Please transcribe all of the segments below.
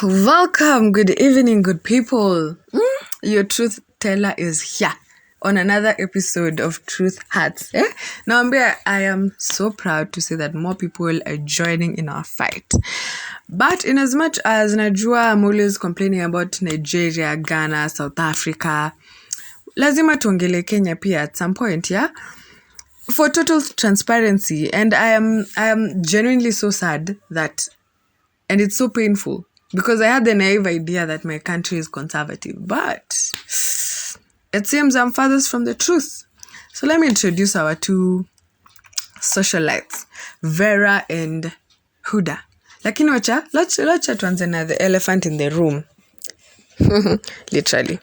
Welcome, good evening, good people. Your truth teller is here on another episode of Truth Hurts. Now, I am so proud to say that more people are joining in our fight. But in as much as Najua, I'm always complaining about Nigeria, Ghana, South Africa, lazima tuongele Kenya pia at some point, yeah? For total transparency, and I am genuinely so sad that, and it's so painful, because I had the naive idea that my country is conservative, but it seems I'm farthest from the truth. So let me introduce our two socialites, Vera and Huddah. Lakini let's tuanze na the elephant in the room. Literally.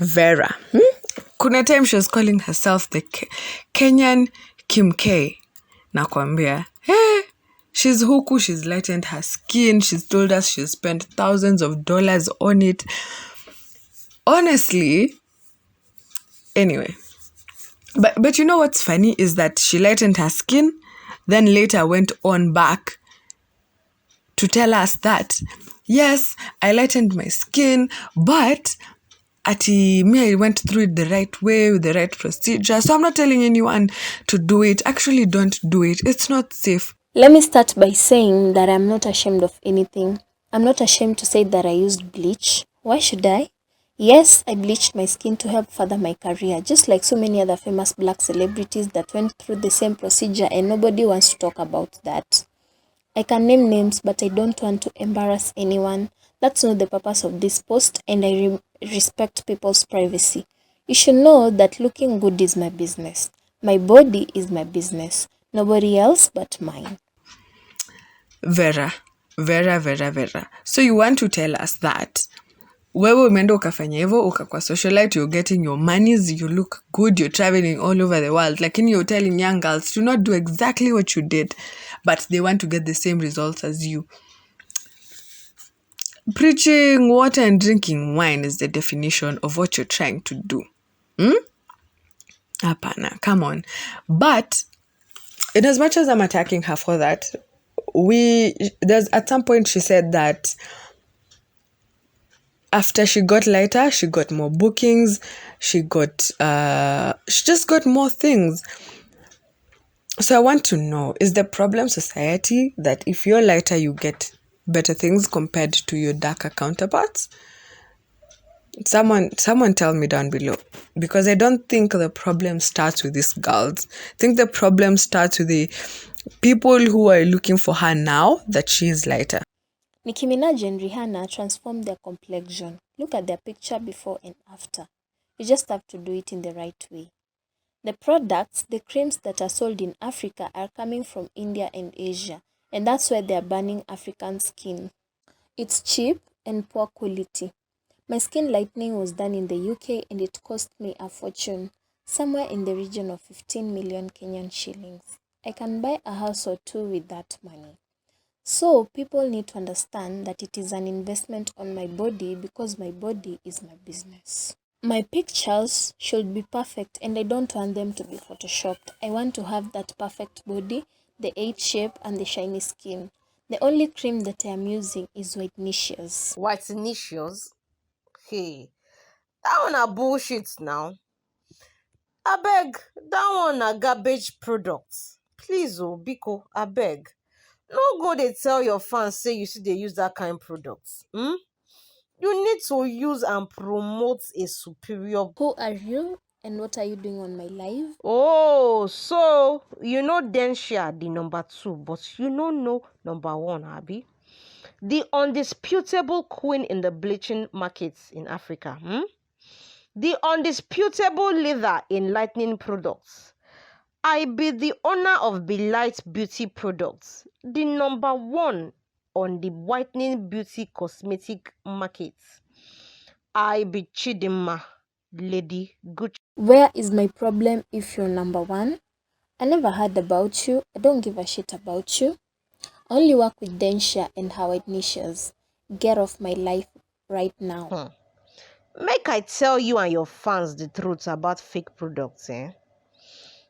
Vera. Kuna time she was calling herself the Kenyan Kim K. Nakwambia. She's huku, she's lightened her skin. She's told us she spent thousands of dollars on it. Honestly, anyway. But you know what's funny is that she lightened her skin, then later went on back to tell us that, yes, I lightened my skin, but I went through it the right way with the right procedure. So I'm not telling anyone to do it. Actually, don't do it. It's not safe. Let me start by saying that I'm not ashamed of anything. I'm not ashamed to say that I used bleach. Why should I? Yes, I bleached my skin to help further my career, just like so many other famous black celebrities that went through the same procedure and nobody wants to talk about that. I can name names, but I don't want to embarrass anyone. That's not the purpose of this post, and I respect people's privacy. You should know that looking good is my business. My body is my business. Nobody else but mine. Vera. So you want to tell us that wewe umeenda ukafanya hivyo, ukakuwa socialite, you're getting your monies, you look good, you're traveling all over the world. Lakini you're telling young girls to not do exactly what you did, but they want to get the same results as you. Preaching water and drinking wine is the definition of what you're trying to do. Apana, come on. But in as much as I'm attacking her for that, there's at some point she said that after she got lighter, she got more bookings, she just got more things. So I want to know, is the problem society that if you're lighter, you get better things compared to your darker counterparts? Someone tell me down below, because I don't think the problem starts with these girls. I think the problem starts with the people who are looking for her now that she is lighter. Nicki Minaj and Rihanna transformed their complexion. Look at their picture before and after. You just have to do it in the right way. The products, the creams that are sold in Africa are coming from India and Asia, and that's why they are banning African skin. It's cheap and poor quality. My skin lightening was done in the UK and it cost me a fortune, somewhere in the region of 15 million Kenyan shillings. I can buy a house or two with that money. So people need to understand that it is an investment on my body because my body is my business. My pictures should be perfect and I don't want them to be photoshopped. I want to have that perfect body, the 8 shape and the shiny skin. The only cream that I am using is Whitenicious. Whitenicious? Hey, that one a bullshit now. Abeg, that one a garbage product. Please, Biko, abeg. No go dey tell your fans say you see they use that kind of product. You need to use and promote a superior. Who are you and what are you doing on my live? Oh, so you know Densha, the number 2, but you don't know number 1, Abby. The undisputable queen in the bleaching markets in Africa. The undisputable leader in lightning products. I be the owner of Light Beauty Products, the number one on the whitening beauty cosmetic market. I be Chidinma, Lady Gucci. Where is my problem if you're number one? I never heard about you. I don't give a shit about you. I only work with Densha and her white niches. Get off my life right now. Make I tell you and your fans the truth about fake products, eh?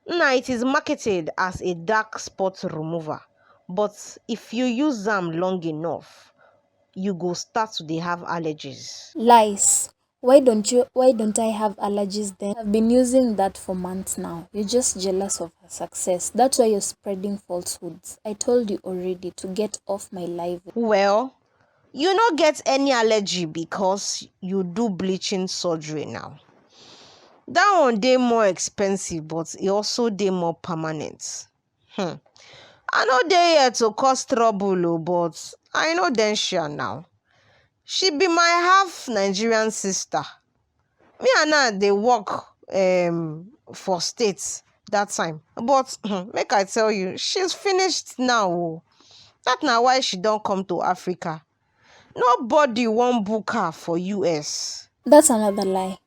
Now it is marketed as a dark spot remover, but if you use them long enough, you go start to dey have allergies. Lies. Why don't I have allergies then? I've been using that for months now. You're just jealous of her success. That's why you're spreading falsehoods. I told you already to get off my life. Well, you no get any allergy because you do bleaching surgery now. That one dey more expensive, but e also dey more permanent. I no dey here to cause trouble o, but I know Densha now. She be my half Nigerian sister. Me and her dey work for states that time, but make I tell you, she's finished now o. That na why she don come to Africa. Nobody wan book her for US. That's another lie.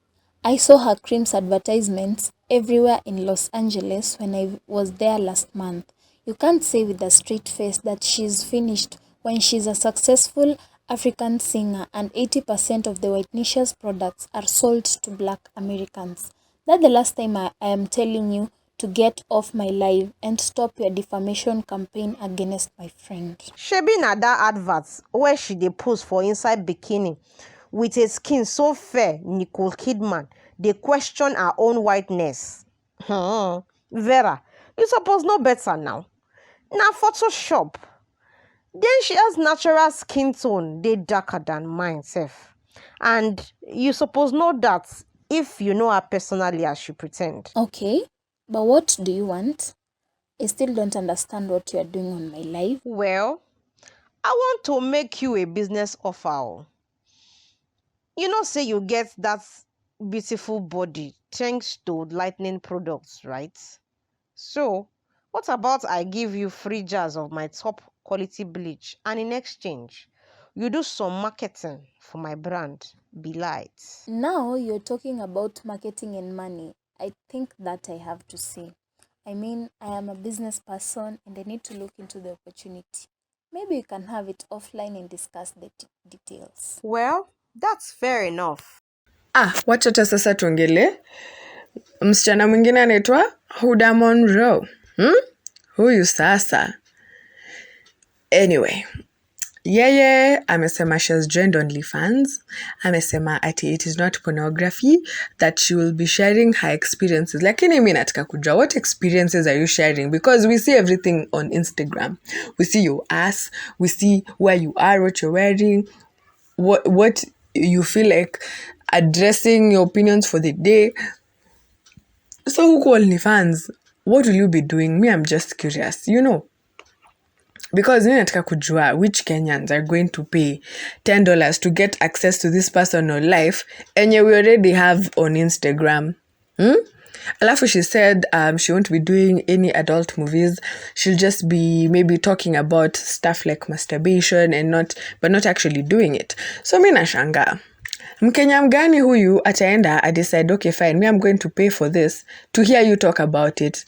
I saw her creams advertisements everywhere in Los Angeles when I was there last month. You can't say with a straight face that she's finished when she's a successful African singer and 80% of the White Nicia's products are sold to Black Americans. That's the last time I am telling you to get off my live and stop your defamation campaign against my friend. Shebi na that advert where she dey pose for inside bikini with a skin so fair Nicole Kidman dey question her own whiteness. Vera, you suppose know better now. Na Photoshop. Then she has natural skin tone dey darker than mine sef. And you suppose know that if you know her personally as she pretend. Okay, but what do you want? I still don't understand what you are doing on my live. Well, I want to make you a business offer o. You know say you get that beautiful body thanks to lightning products, right? So, what about I give you free jars of my top quality bleach and in exchange, you do some marketing for my brand, Be Light. Now you're talking about marketing and money. I think that I have to say. I mean, I am a business person and I need to look into the opportunity. Maybe you can have it offline and discuss the details. Well, that's fair enough. Wacha hata sasa tuongele msichana mwingine anaitwa Huddah MONROE. Huyu sasa. Anyway, yeye amesema she has joined OnlyFans. Amesema ati it is not pornography, that she will be sharing her experiences. Lakini mimi nataka kujua, what experiences are you sharing? Because we see everything on Instagram. We see your ass, we see where you are, what you're wearing, what you feel like addressing your opinions for the day. So who call OnlyFans? What will you be doing? Me, I'm just curious, because mimi nataka kujua which Kenyans are going to pay $10 to get access to this personal life and we already have on Instagram. Alafu she said she won't be doing any adult movies. She'll just be maybe talking about stuff like masturbation and not actually doing it. So mimi nashangaa. Mkenya mgani huyu ataenda decide, okay fine, me I'm going to pay for this to hear you talk about it.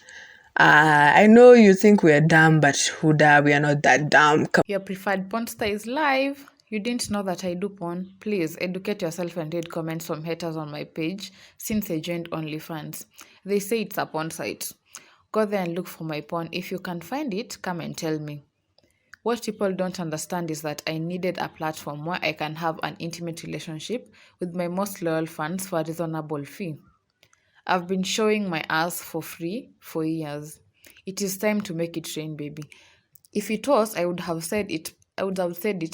I know you think we are dumb, but Huddah, we are not that dumb. Your preferred porn star is live. You didn't know that I do porn? Please educate yourself and read comments from haters on my page since I joined OnlyFans. They say it's a porn site. Go there and look for my porn. If you can find it, come and tell me. What people don't understand is that I needed a platform where I can have an intimate relationship with my most loyal fans for a reasonable fee. I've been showing my ass for free for years. It is time to make it rain, baby. If it was, I would have said it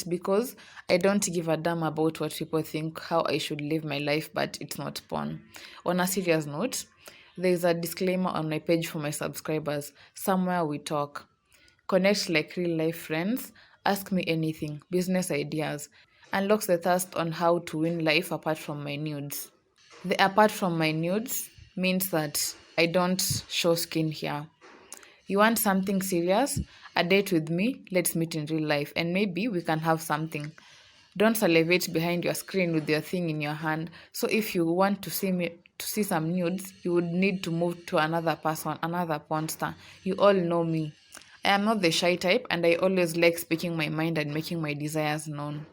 because I don't give a damn about what people think, how I should live my life, but it's not porn. On a serious note, there is a disclaimer on my page for my subscribers. Somewhere we talk. Connect like real life friends. Ask me anything, business ideas. Unlocks the thirst on how to win life apart from my nudes. The apart from my nudes means that I don't show skin here. You want something serious? A date with me? Let's meet in real life and maybe we can have something. Don't salivate behind your screen with your thing in your hand. So if you want to see some nudes, you would need to move to another person, another porn star. You all know me. I am not the shy type and I always like speaking my mind and making my desires known.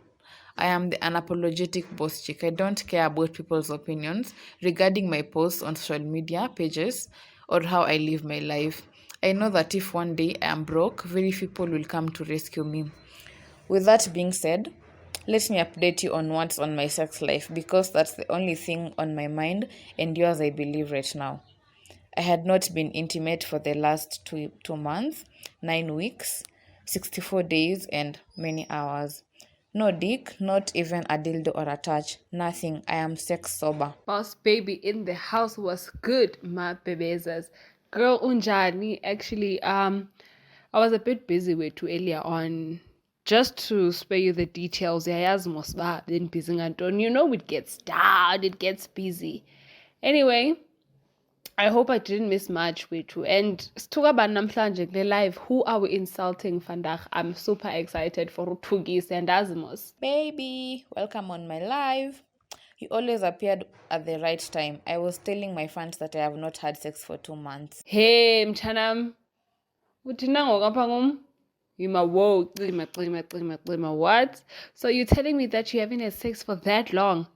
I am the unapologetic boss chick. I don't care about people's opinions regarding my posts on social media pages or how I live my life. I know that if one day I am broke, very few people will come to rescue me. With that being said, let me update you on what's on my sex life because that's the only thing on my mind and yours, I believe, right now. I had not been intimate for the last 2 months, 9 weeks, 64 days, and many hours. No dick, not even a dildo or a touch. Nothing. I am sex sober. Boss baby in the house was good, my bebezas. Girl unjani. Actually, I was a bit busy with you earlier on. Just to spare you the details, yayazi mosba then busy nganton. You know it gets down, it gets busy. Anyway, I hope I didn't miss much with you. And Stuga namhlanje kule live, who are we insulting vandag? I'm super excited for Tugis and Asmos. Baby, welcome on my live. You always appeared at the right time. I was telling my fans that I have not had sex for 2 months. Hey, mchanam. Utinango kapangum. What? So you're telling me that you haven't had sex for that long?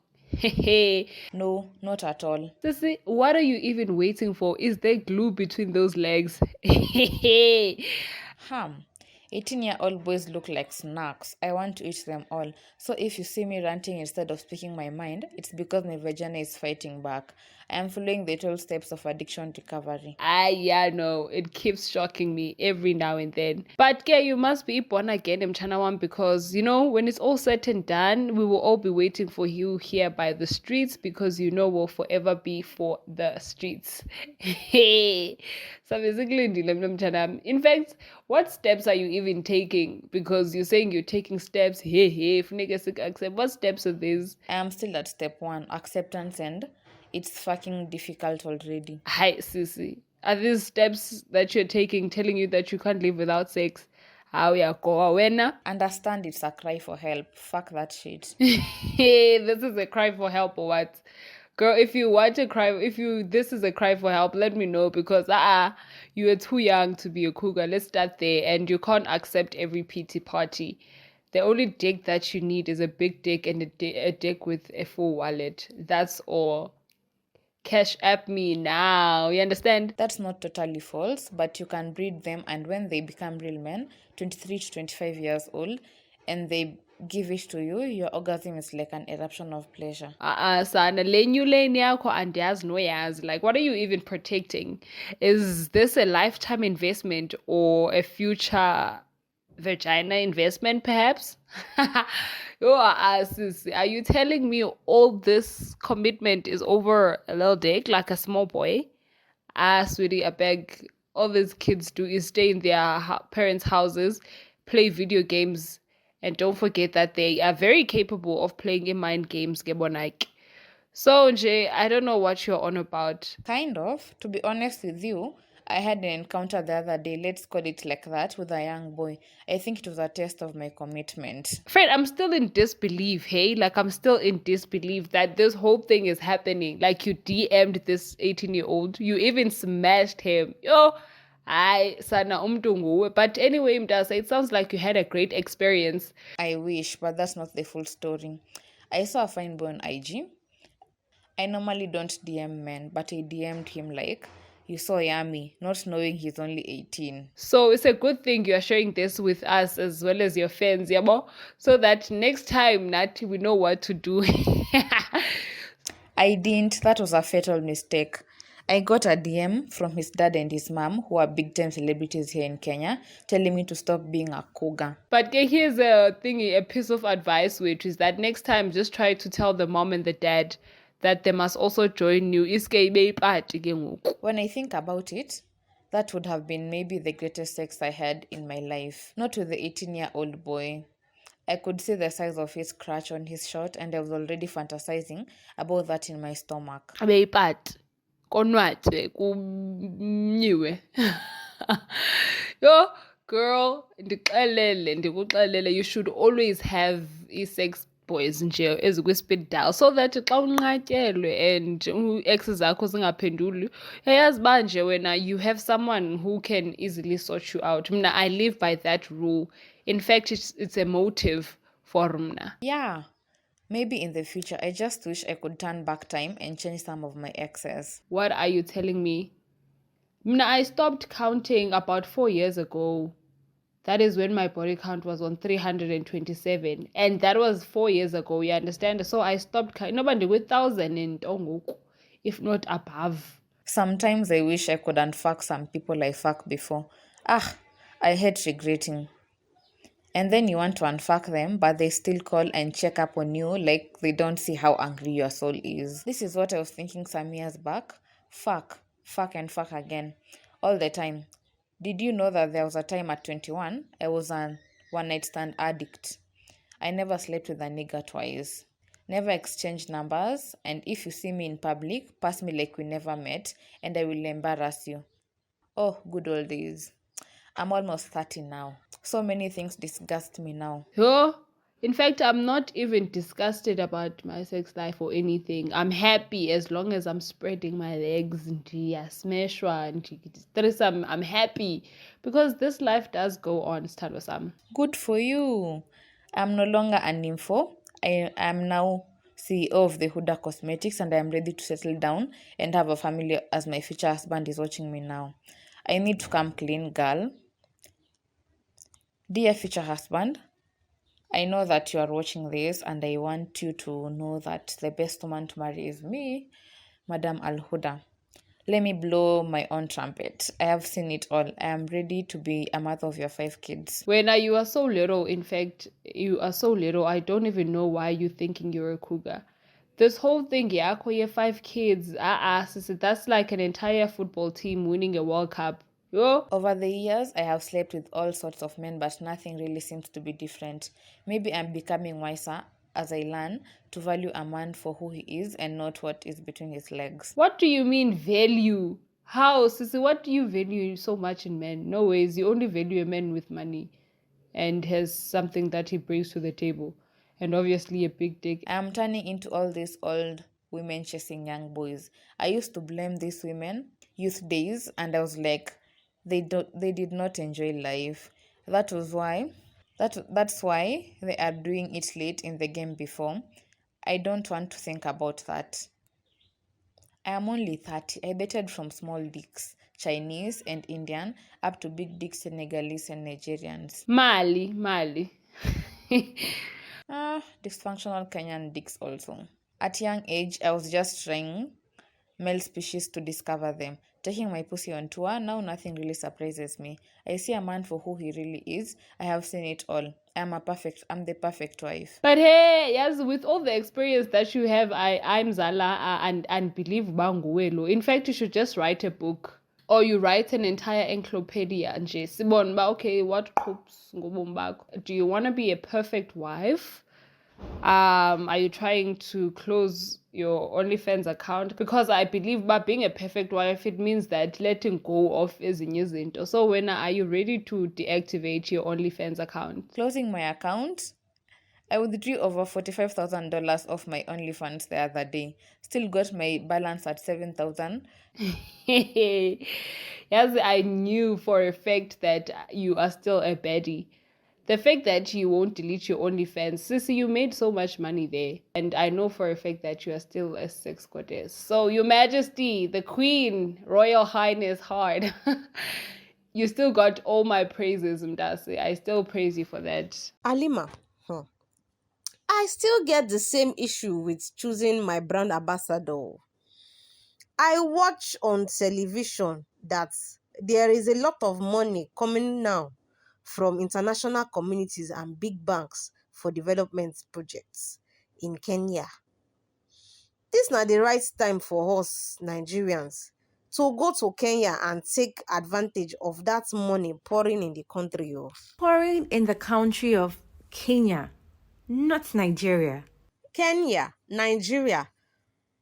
No, not at all. Sissy, what are you even waiting for? Is there glue between those legs? 18-year-old boys look like snacks. I want to eat them all. So if you see me ranting instead of speaking my mind, it's because my vagina is fighting back. I am following the 12 steps of addiction recovery. Yeah, no, it keeps shocking me every now and then. But yeah, you must be born again, Mchanawan, because you know, when it's all said and done, we will all be waiting for you here by the streets because you know we'll forever be for the streets. So basically, in fact, what steps are you even taking? Because you're saying you're taking steps. What steps are these? I am still at step 1, acceptance, and it's fucking difficult already. Hi, Sissy. Are these steps that you're taking telling you that you can't live without sex? Understand it's a cry for help. Fuck that shit. Hey, this is a cry for help or what? Girl, if you want to cry, this is a cry for help, let me know because you are too young to be a cougar. Let's start there. And you can't accept every PT party. The only dick that you need is a big dick and a dick with a full wallet. That's all. Cash app me now. You understand? That's not totally false, but you can breed them, and when they become real men, 23 to 25 years old, and they give it to you, your orgasm is like an eruption of pleasure. Sana, and no yas. Like, what are you even protecting? Is this a lifetime investment or a future vagina investment, perhaps? Are you telling me all this commitment is over a little dick, like a small boy? Sweetie, I beg. All these kids do is stay in their parents' houses, play video games, and don't forget that they are very capable of playing in mind games. So, Jay, I don't know what you're on about. Kind of. To be honest with you, I had an encounter the other day, let's call it like that, with a young boy. I think it was a test of my commitment. Fred, I'm still in disbelief, hey? Like, I'm still in disbelief that this whole thing is happening. Like, you DM'd this 18-year-old. You even smashed him. But anyway, Mdasa, it sounds like you had a great experience. I wish, but that's not the full story. I saw a fine boy on IG. I normally don't DM men, but I DM'd him like, you saw yummy, not knowing he's only 18. So it's a good thing you're sharing this with us as well as your fans, yabo? So that next time, Nati, we know what to do. I didn't. That was a fatal mistake. I got a DM from his dad and his mom, who are big-time celebrities here in Kenya, telling me to stop being a cougar. But here's a piece of advice, which is that next time, just try to tell the mom and the dad that they must also join you. When I think about it, that would have been maybe the greatest sex I had in my life. Not with the 18-year-old boy. I could see the size of his crotch on his shirt, and I was already fantasizing about that in my stomach. konwatywe kumnyiwe. Yo, girl, ndikuxelele, you should always have sex boys nje ezikwi-speed dial so that xa unqatyelwe and ex zakho zingaphenduli uyayazi uba nje wena you have someone who can easily sort you out. Mna I live by that rule. In fact, it's a motive for mna. Yeah, maybe in the future. I just wish I could turn back time and change some of my exes. What are you telling me? Mna, I stopped counting about 4 years ago. That is when my body count was on 327. And that was 4 years ago, you understand? So I stopped counting. Nobody with 1,000 in Tongoku, if not above. Sometimes I wish I could unfuck some people I fucked before. I hate regretting. And then you want to unfuck them, but they still call and check up on you like they don't see how angry your soul is. This is what I was thinking some years back. Fuck and fuck again. All the time. Did you know that there was a time at 21, I was a one-night stand addict. I never slept with a nigga twice. Never exchanged numbers, and if you see me in public, pass me like we never met, and I will embarrass you. Oh, good old days. I'm almost 30 now. So many things disgust me now. Yo, in fact, I'm not even disgusted about my sex life or anything. I'm happy as long as I'm spreading my legs and smeshwa and I'm happy because this life does go on, Stanwasam. Good for you. I'm no longer an info. I am now CEO of the Huddah Cosmetics and I am ready to settle down and have a family as my future husband is watching me now. I need to come clean, girl. Dear future husband, I know that you are watching this and I want you to know that the best woman to marry is me, Madam Al-Huddah. Let me blow my own trumpet. I have seen it all. I am ready to be a mother of your 5 kids. When you are so little, in fact, you are so little, I don't even know why you're thinking you're a cougar. This whole thing, yeah, 5 kids, that's like an entire football team winning a World Cup. Yo. Over the years, I have slept with all sorts of men, but nothing really seems to be different. Maybe I'm becoming wiser as I learn to value a man for who he is and not what is between his legs. What do you mean value? How, Sissy, what do you value so much in men? No ways, you only value a man with money and has something that he brings to the table. And obviously a big dick. I'm turning into all these old women chasing young boys. I used to blame these women, youth days, and I was like, they did not enjoy life. That's why they are doing it late in the game before. I don't want to think about that. I am only 30. I dated from small dicks, Chinese and Indian, up to big dicks, Senegalese and Nigerians. Mali. Dysfunctional Kenyan dicks also. At young age, I was just trying male species to discover them. Taking my pussy on tour, now nothing really surprises me. I see a man for who he really is. I have seen it all. I'm the perfect wife. But hey, yes, with all the experience that you have, I'm Zala and believe Banguelo. In fact, you should just write a book. Or you write an entire encyclopedia. Okay, what cooks? Do you want to be a perfect wife? Are you trying to close your OnlyFans account? Because I believe by being a perfect wife, it means that letting go of isn't. So when are you ready to deactivate your OnlyFans account? Closing my account? I withdrew over $45,000 off my OnlyFans the other day. Still got my balance at $7,000. Yes, I knew for a fact that you are still a baddie. The fact that you won't delete your OnlyFans, Sissy, you made so much money there. And I know for a fact that you are still a sex goddess. So, Your Majesty, the Queen, Royal Highness Hard, you still got all my praises, Mdasi. I still praise you for that. Alima, I still get the same issue with choosing my brand ambassador. I watch on television that there is a lot of money coming now from international communities and big banks for development projects in Kenya. This is not the right time for us Nigerians to go to Kenya and take advantage of that money pouring in the country. Pouring in the country of Kenya, not Nigeria. Kenya, Nigeria,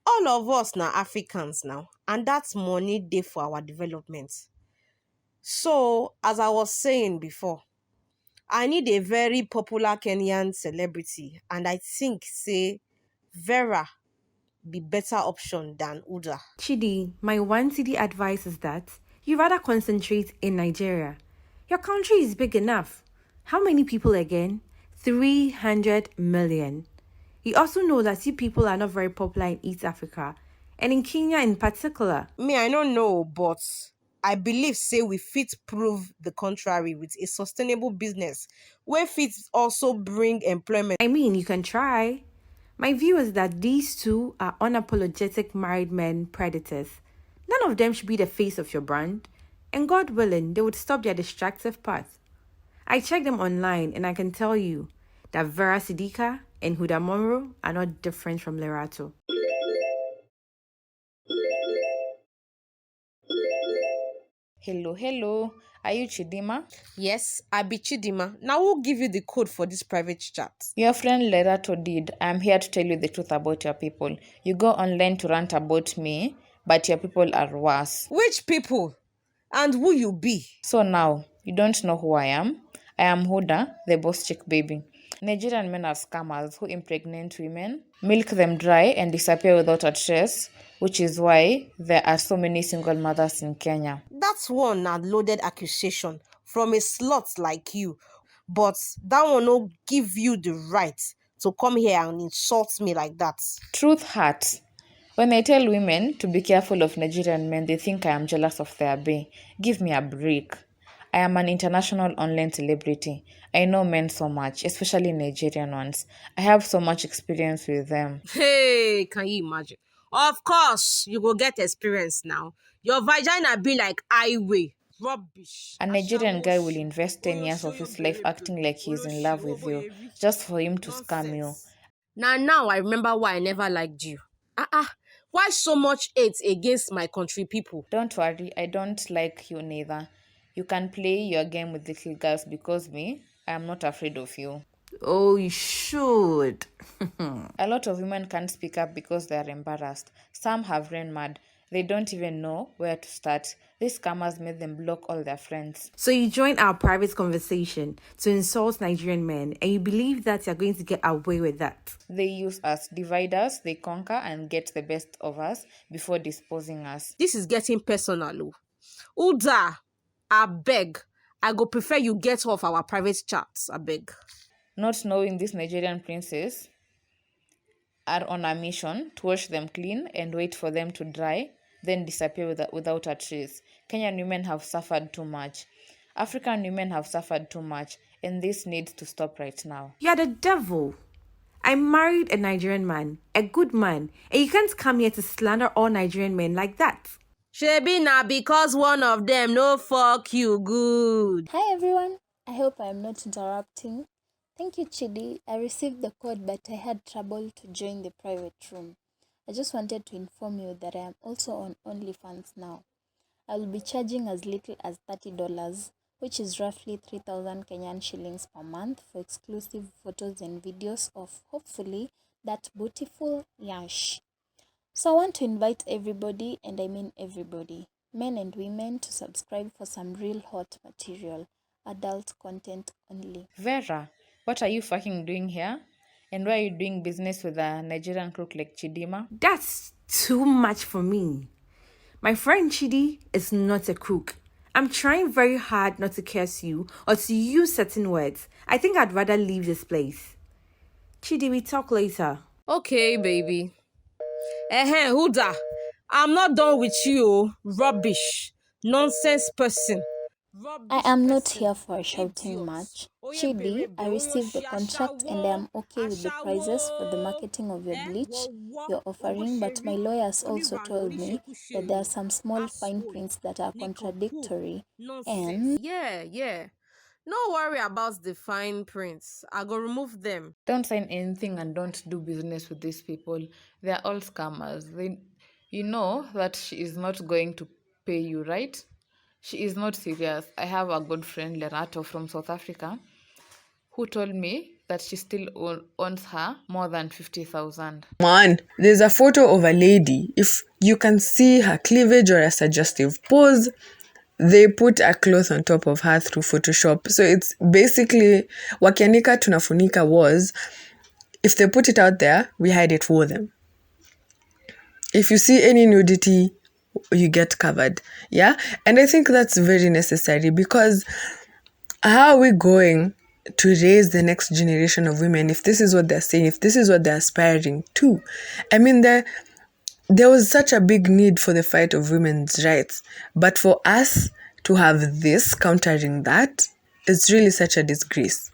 all of us now Africans now. and that's money dey for our development. So, as I was saying before, I need a very popular Kenyan celebrity, and I think say Vera be better option than Huddah. Chidi, my one city advice is that you rather concentrate in Nigeria. Your country is big enough. How many people again? 300 million. You also know that you people are not very popular in East Africa, and in Kenya in particular. Me, I don't know, but I believe say we fit prove the contrary with a sustainable business where fit also bring employment. I mean, you can try. My view is that these two are unapologetic married men predators. None of them should be the face of your brand, and God willing, they would stop their destructive path. I checked them online, and I can tell you that Vera SIDIKA and Huddah MONROE are not different from Lerato. Hello. Are you Chidima? Yes, I be Chidima. Now who give you the code for this private chat? Your friend Lerato did. I'm here to tell you the truth about your people. You go online to rant about me, but your people are worse. Which people? And who you be? So now, you don't know who I am? I am Huddah, the boss chick baby. Nigerian men are scammers who impregnate women, milk them dry, and disappear without a trace, which is why there are so many single mothers in Kenya. That's one a loaded accusation from a slut like you. But that one no give you the right to come here and insult me like that. Truth hurts. When I tell women to be careful of Nigerian men, they think I am jealous of their bae. Give me a break. I am an international online celebrity. I know men so much, especially Nigerian ones. I have so much experience with them. Hey, can you imagine? Of course, you go get experience now. Your vagina be like highway. Rubbish. A Nigerian guy will invest 10 years of his life acting like he's in love with you, just for him to scam you. Now I remember why I never liked you. Why so much hate against my country people? Don't worry, I don't like you neither. You can play your game with little girls because me, I am not afraid of you. Oh, you should. A lot of women can't speak up because they are embarrassed. Some have ran mad. They don't even know where to start. These scammers made them block all their friends. So you join our private conversation to insult Nigerian men, and you believe that you're going to get away with that. They use us, divide us, they conquer and get the best of us before disposing us. This is getting personal. Huddah, I beg. I go prefer you get off our private chats, I beg. Not knowing these Nigerian princes are on a mission to wash them clean and wait for them to dry, then disappear without a trace. Kenyan women have suffered too much. African women have suffered too much, and this needs to stop right now. You're the devil. I married a Nigerian man, a good man, and you can't come here to slander all Nigerian men like that. Shebi na because one of them no fuck you good. Hi everyone, I hope I am not interrupting. Thank you, Chidi. I received the code, but I had trouble to join the private room. I just wanted to inform you that I am also on OnlyFans now. I will be charging as little as $30, which is roughly 3,000 Kenyan shillings per month for exclusive photos and videos of hopefully that beautiful yash. So I want to invite everybody, and I mean everybody, men and women, to subscribe for some real hot material, adult content only. Vera, what are you fucking doing here? And why are you doing business with a Nigerian crook like Chidima? That's too much for me. My friend Chidi is not a crook. I'm trying very hard not to curse you or to use certain words. I think I'd rather leave this place. Chidi, we talk later. Okay, baby. Huddah, I'm not done with you. Rubbish. Nonsense person. I am not here for a shouting match. Chidi, I received the contract and I am okay with the prices for the marketing of your bleach you're offering, but my lawyers also told me that there are some small fine prints that are contradictory and... Yeah. No worry about the fine prints. I go remove them. Don't sign anything and don't do business with these people. They are all scammers. You know that she is not going to pay you, right? She is not serious. I have a good friend, Lerato, from South Africa, who told me that she still owns her more than 50,000. Man, there's a photo of a lady. If you can see her cleavage or a suggestive pose, they put a cloth on top of her through Photoshop. So it's basically wakianika tunafunika was, if they put it out there, we hide it for them. If you see any nudity, you get covered. Yeah? And I think that's very necessary, because how are we going to raise the next generation of women if this is what they're saying, if this is what they're aspiring to? I mean, there was such a big need for the fight of women's rights, but for us to have this countering that, it's really such a disgrace.